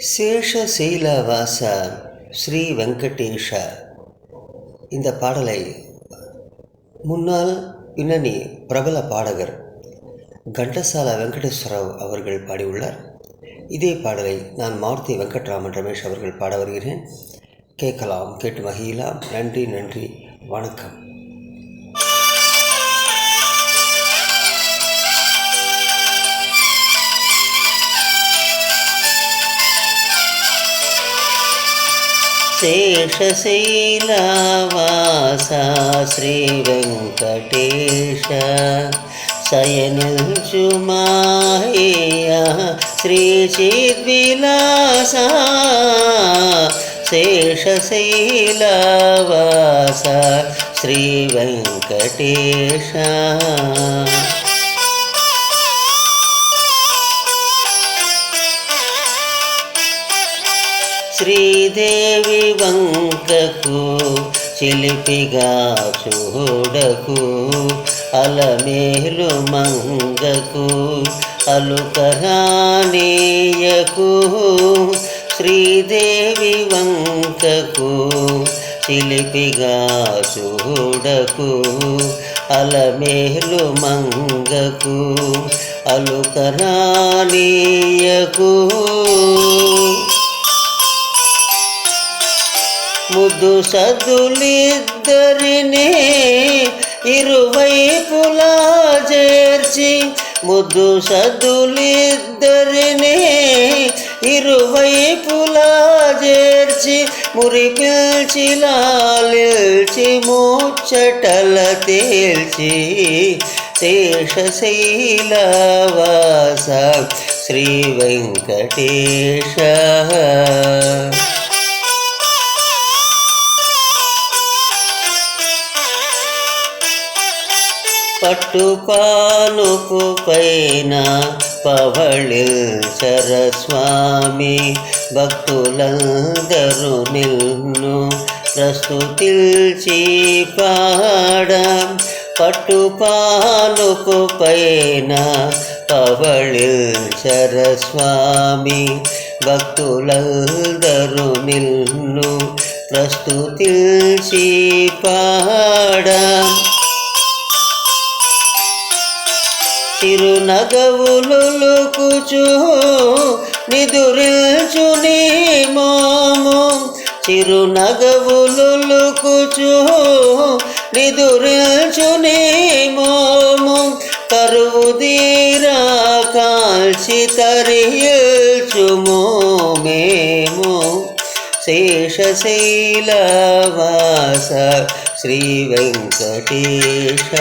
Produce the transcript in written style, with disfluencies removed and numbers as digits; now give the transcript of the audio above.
சேஷசைலவாச ஸ்ரீ வெங்கடேஷ. இந்த பாடலை முன்னாள் பின்னணி பிரபல பாடகர் கண்டசால வெங்கடேஸ்வரராவ் அவர்கள் பாடியுள்ளார். இதே பாடலை நான் மாருதி வெங்கட்ராமன் ரமேஷ் அவர்கள் பாட வருகிறேன். கேட்கலாம், கேட்டு மகிழலாம். நன்றி, நன்றி, வணக்கம். శేషశైలవాసా శ్రీ వెంకటేశ శయనిల్చుమాయ శ్రీ చిద్విలాసా. శేషశైలవాసా శ్రీ వెంకటేశ. శ్రీదేవి వంకకు చిలిపిగా చూడకు, అలమేలు మంగకు అలుకరానీయకు. శ్రీదేవి వంకకు చిలిపిగా చూడకు, అలమేలు మంగకు అలుకరానీయకు. ముద్దు సద్దులిద్దరినే ఇరువైపులా చేర్చి, ముద్దు సద్దులిద్దరినే ఇరువైపులా చేర్చి, మురిపిల్చి లాలిల్చి ముచ్చటల తేల్చి. శేషశైలవాస శ్రీ వెంకటేశ. పట్టు పానుపు పైన పవళిల్చరస్వామి, భక్తులందరూ నిన్ను ప్రస్తుతిల్చి పాడ. పట్టు పానుపు పైన పవళిల్చరస్వామి, భక్తులందరూ నిన్ను ప్రస్తుతిల్చి పాడ. చిరునగవులుకుచు నిదురిల్చు నీ మోము, చిరునగవులుకుచు నిదురిల్చు నీ మోము. కరువు తీరా కాల్చి తరిల్చుము మేము. శేషశైలవాస శ్రీ వెంకటేశ.